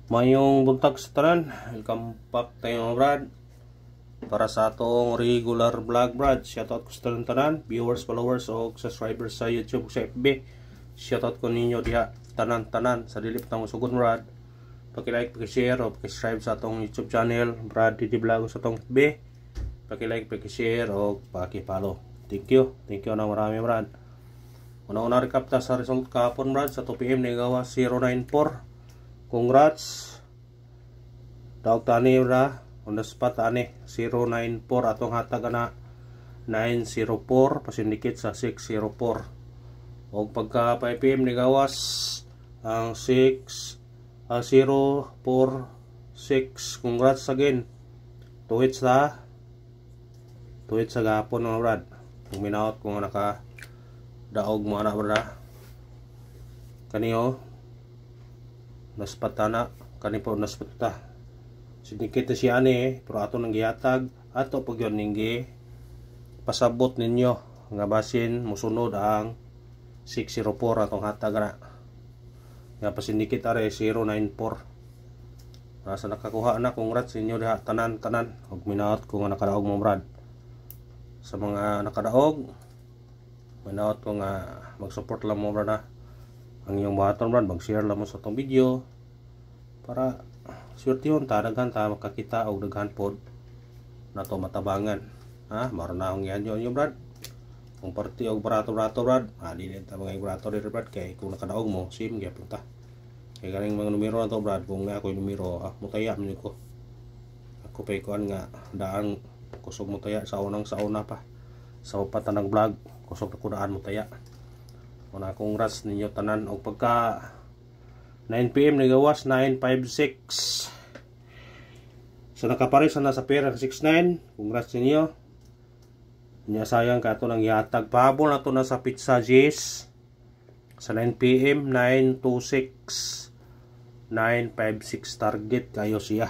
Mayong buntag sa tanan, welcome back tayo brad para sa atong regular vlog brad. Shoutout ko sa tanan, viewers, followers o subscribers sa YouTube o sa FB. Shoutout ko ninyo diha tanan-tanan sa dilip tang sugod brad. Paki-like, paki-share o paki-subscribe sa atong YouTube channel Brad Didi Vlog sa atong FB. Paki-like, paki-share o paki-follow. Thank you na marami brad. Una-una recap ta sa result kahapon brad sa 2 PM ni gawa 094. Congrats. Daog tani ra on the spot ani 094 atong hatag na 904 pasindikit sa 604. Og pagka 5 PM ni gawas ang 046. Congrats again. Tuwit sa gapon mga brad. Kung minaot kung naka daog mo na brad. Kaniyo naspatana kani po naspata sindikit na siya ani pero ato nang gihatag ato pag yun ninggi pasabot ninyo nga basin musunod ang 604 atong hatag na nga pasindikit are 094. Nasa nakakuha na, congrats ninyo diha tanan og minaot ko nga nakadaog mo brad. Sa mga nakadaog minaot ko nga mag-support lang mo brad na ang iyong buhaton brad, mag-share lang mo sa itong video para swerte yun ta daghan ta makakita og daghan pod na to matabangan ha maranahong yan yun brad. Kung party og barato brad dili ta mga barato diri brad kay kung nakadaog mo sim gyapon ta kay galing mga numero na to brad. Kung nga ako yung numero mutaya man ko ako pay kuan nga daan kusog mutaya sa una pa sa upat na vlog kusog na ko daan mutaya. Una congrats ninyo tanan og pagka 9 PM nagawas 956 sa nakapares na sa pera 69. Congrats ninyo. Nya sayang ka to nang ihatag pahabol na to na sa Pizza J's sa 9 PM 926 956 target kayo siya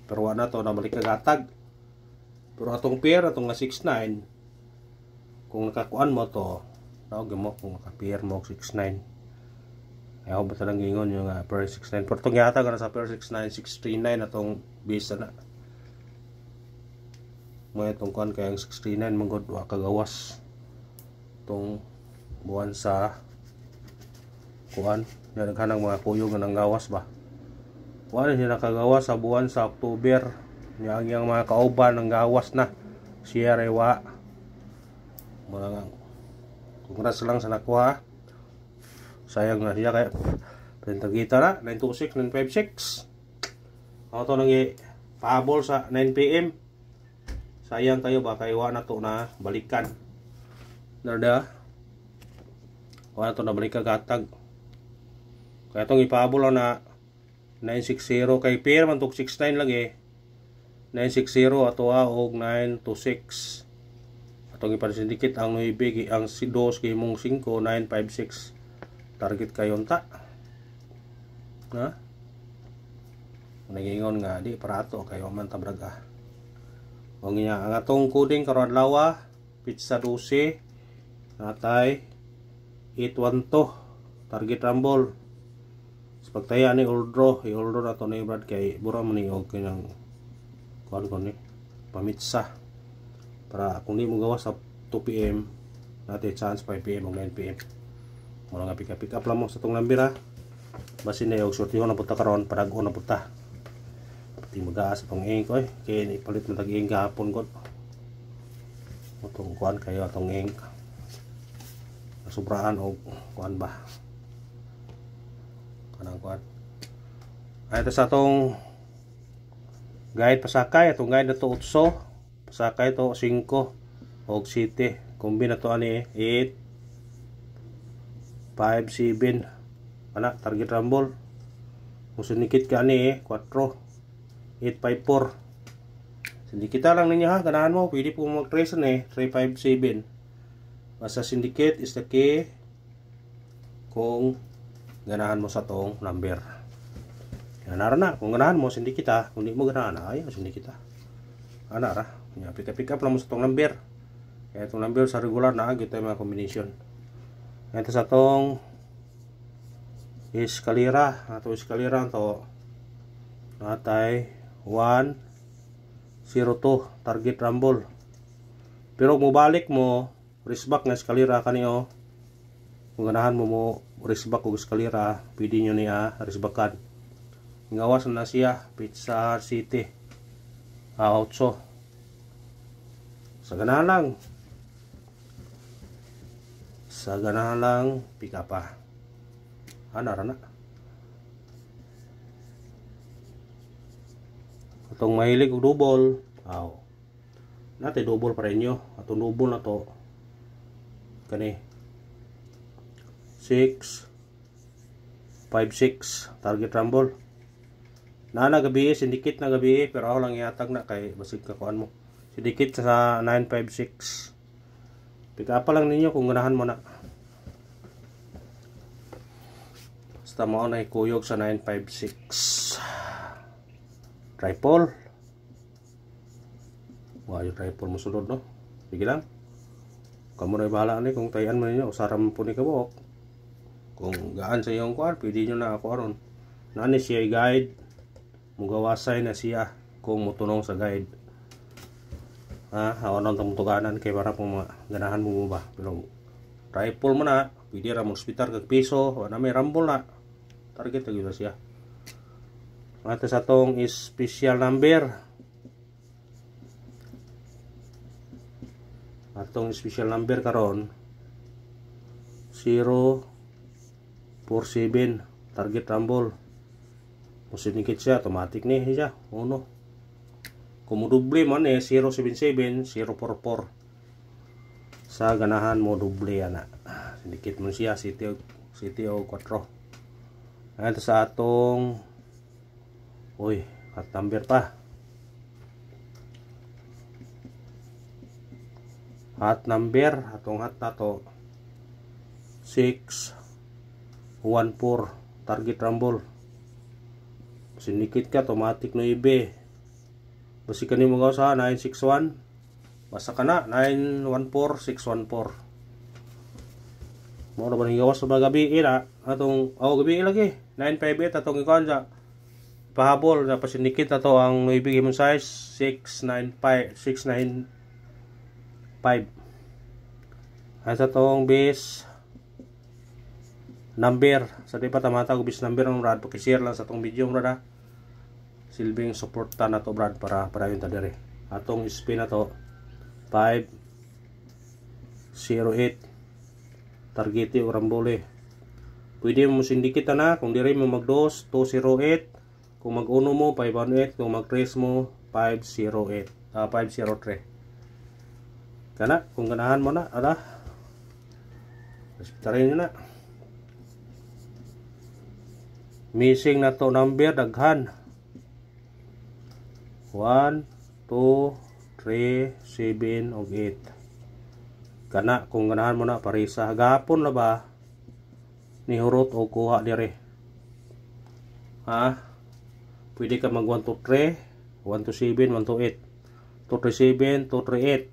pero wala to na balik kagatag. Pero atong pera atong nga 69 kung nakakuan mo to tawag mo kung naka-pair mo 69. Ayaw ba talang gingon yung pair 69. Pero itong yata na sa pair 69, 639 atong base na. May itong kuhan kayang 639 manggod kagawas. Itong buwan sa kuhan. Naghanang mga kuyog ng gawas ba. Kuhan siya nakagawas sa buwan sa October. Yung mga kauban ng gawas na. Siya rewa. Mga congrats lang sa nakuha. Sayang na siya kaya pinagkita na 926 956 ako to nang pahabol sa 9 PM. Sayang kayo ba kayo na to na balikan narda wala to na balikan gatag kaya itong ipahabol na 960 kay pair man tog 69 lagi 960 ato og 926 atong ipansindikit ang 9 ang 2 kay mong 5 956 target kayon ta ha nagingon nga di parato kayo man tabraga o nga ang atong coding karon adlaw Pizza 12 natay 812 target rumble sa pagtaya ni oldro na to ni brad kay bura man ni og kinang kuan ni pamitsa para kung di mo gawa sa 2 PM natin chance 5 PM o 9 PM mo nga pick up lang mo sa itong number ha basin na yung sortiho na punta karon padago na punta pati mag-aas itong ink kaya ipalit mo tag-ink kahapon ko itong kuhan kayo itong ink nasubraan o kuhan ba kanang kuhan ay ito sa itong guide pasakay itong guide na ito 8 pasakay ito 5 o 7 kumbi na ito ani 8 5-7 anak target rumble musunikit ka ni 4 854 sindikita lang ninyo ha ganahan mo pwede po mag-trace na 357 basta syndicate is the key kung ganahan mo sa tong number ganahan na kung ganahan mo sindikita kung di mo ganahan ayaw sindikita anara pick up lang mo sa tong number kaya itong number sa regular na agad tayo mga combination. Ito sa itong eskalera to natay 102 target rumble. Pero mubalik mo risbak nga eskalera kaniyo. Kung ganahan mo risbak og eskalera, pwede nyo niya risbakan. Ngawas na siya Pizza City. Outso. Sa ganahan lang. Sa ganahan lang pika pa. Ana na. Atong mahilig og double. Nate double pa rin nyo. Atong double na to. Kani 6 5-6 target rumble. Na gabi, sindikit na gabi, pero ako lang iatag na kay basig kakuan mo. Sindikit sa 956. Pick up pa lang ninyo kung ganahan mo na. Basta mo na ikuyog sa 956. Triple. Yung triple mo sulod, no? Sige lang. Kamu na bahala ni kung tayan mo ninyo, usaram po ni kabok. Kung gaan sa iyong kuan, pwede nyo na ako aron. Nani siya guide. Mugawasay na siya kung mutunong sa guide. Hawanon tang tuganan kay para kung ganahan mo ba. Pero triple mo na, pwede ra mo hospital kag piso, wala may rumble na. Target gyud siya. Ate sa tong special number. Atong special number karon 047 target rumble. Kung sinikit siya, automatic ni siya. Uno. Kung mo duble man 077, 044. Sa ganahan mo duble ana. Sinikit mo siya, city o 4. Ayan sa atong hot number pa. Hot number, atong hot na to 614 target rumble. Sinikit ka, automatic no ibe. Basi ka ni mo sa 961. Basta ka na, 914614. Mo na ba nang gawas sa mga gabi ila? Atong, gabi lagi. 958 atong ikaw dyan. Pahabol, na pasinikit ato ang ibigay mong size 695. Ay sa tong base number. Sa di pa tamatag base number ng Brad. Pakishare lang sa tong video mo na. Silbing supportan na to Brad para yung tadere. Atong spin na to 508 targeti o rambole. Pwede mo sindikita na kung dire mo mag-2 208, kung mag-1 mo 518, kung mag-3 mo 503. Kana kung ganahan mo na respetuhin nyo na. Missing na to number daghan 1, 2, 3, 7 ug 8. Kana kung ganahan mo na parisa gapon na ba ni hurot o kuha dire. Pwede ka mag 1 to 3, 1 to 7, 1 to 8, 2 to 7, 2 to 8,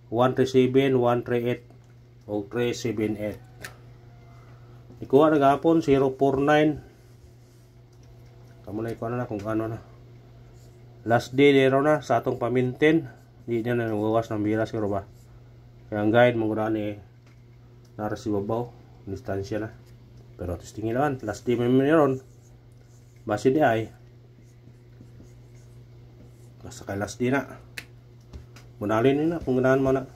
1 to 7, 1 to 8 o 378. Ikuha na gapon 049. Kamu na ikuha na kung ano na. Last day dero na sa atong pamintin. Di na nagawas ng bira siguro ba. Kaya ang guide mong gudaan nara si babaw. Distansya na. Pero testingin naman. Last day may meron. Basi di ay. Basta kay last day na. Munalin na kung ganahan mo na.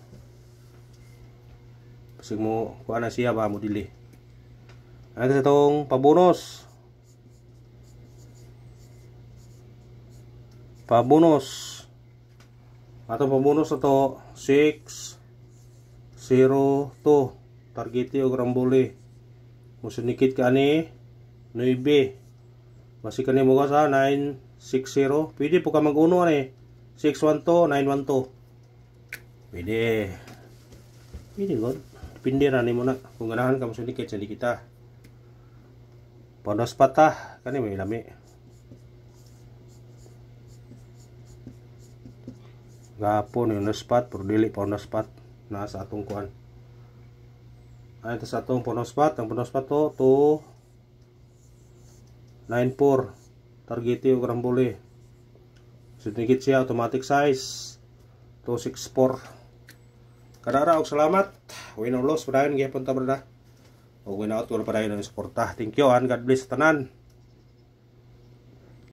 Kasi mo kuha na siya ba mo dili. Ano sa itong pabonus. Atong pabonus na to 602 targeti o rambole. Musunikit ka ni 9. Basi ka ni mo sa 960. Pwede po ka mag-uno 612 912. Pwede god. Depende na ni mo na kung ganahan ka musunikit sa kita. Ponos patah kani may lami. Gapon yung spot pero dili pa spot na sa atong kuan. Ay ito sa atong spot, ang spot to 294 targete o grambuli. Sidnikit siya automatic size 264. Kada ra og salamat. Win or loss padayon gyapon ta brada. Og win out wala padayon ang suporta. Thank you and God bless tanan.